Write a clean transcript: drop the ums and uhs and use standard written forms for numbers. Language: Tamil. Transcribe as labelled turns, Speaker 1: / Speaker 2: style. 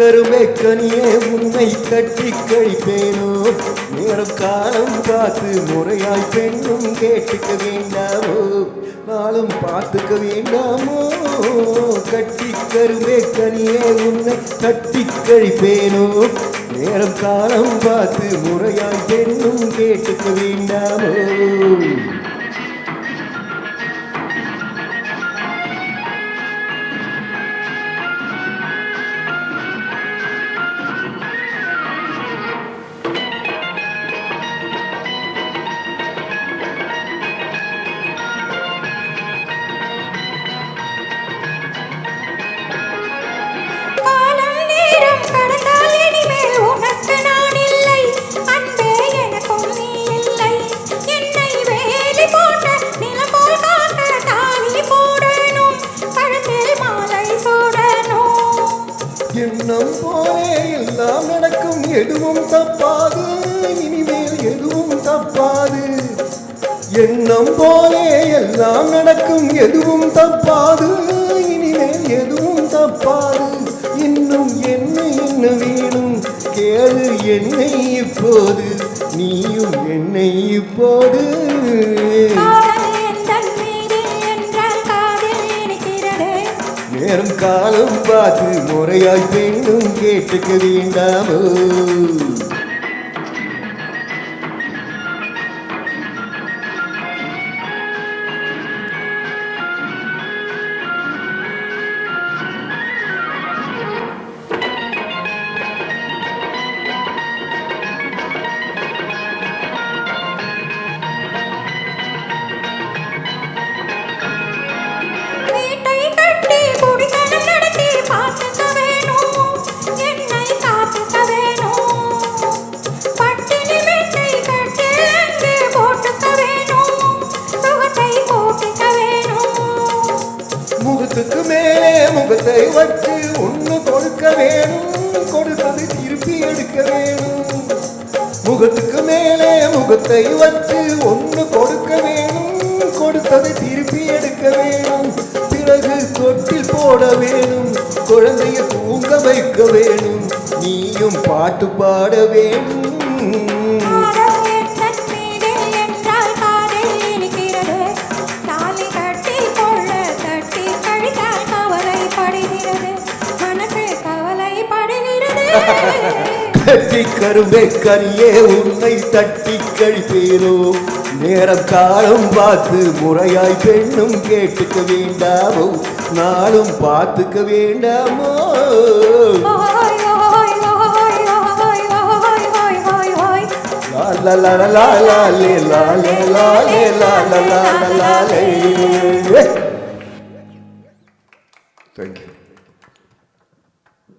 Speaker 1: கருமை கனியே உன்னை கட்டி கழிப்பேனோ நேரம் காலம் பார்த்து முறையாய் பெண்ணும் கேட்டுக்க வேண்டாமோ நாளும் பார்த்துக்க வேண்டாமோ கட்டி கருமை கனியே உன்னை கட்டி கழிப்பேனோ நேரம் காலம் பார்த்து முறையாய் பெண்ணும் கேட்டுக்க வேண்டாமோ எண்ணம் போலே எல்லாம் நடக்கும் எதுவும் தப்பாது இனிமேல் எதுவும் தப்பாது எண்ணம் போலே எல்லாம் நடக்கும் எதுவும் தப்பாது இனிமேல் எதுவும் தப்பாது இன்னும் என்ன வேணும் கேளு என்னை இப்போது நீயும் என்னை இப்போது நேரம் காலம் பார்த்து முறையாய் பெண்ணும் கேட்டுக்க வேண்டாமோ முகத்துக்கு மேலே முகத்தை வச்சு ஒன்று கொடுக்க வேணும் கொடுத்தது திருப்பி எடுக்க வேணும் முகத்துக்கு மேலே முகத்தை வச்சு ஒன்று கொடுக்க வேணும் கொடுத்தது திருப்பி எடுக்க வேணும் பிறகு தொட்டில் போட வேணும் குழந்தைய தூங்க வைக்க வேணும் நீயும் பாட்டு பாட வேணும் கட்டி கருமை கனியே உன்னை தட்டி கழிப்பேனோ நேரம் காலம் பார்த்து முறையாய் பெண்ணும் கேட்டுக்க வேண்டாமோ நாளும் பார்த்துக்க வேண்டாமோ la la la la la la la la la la la la la. Thank you.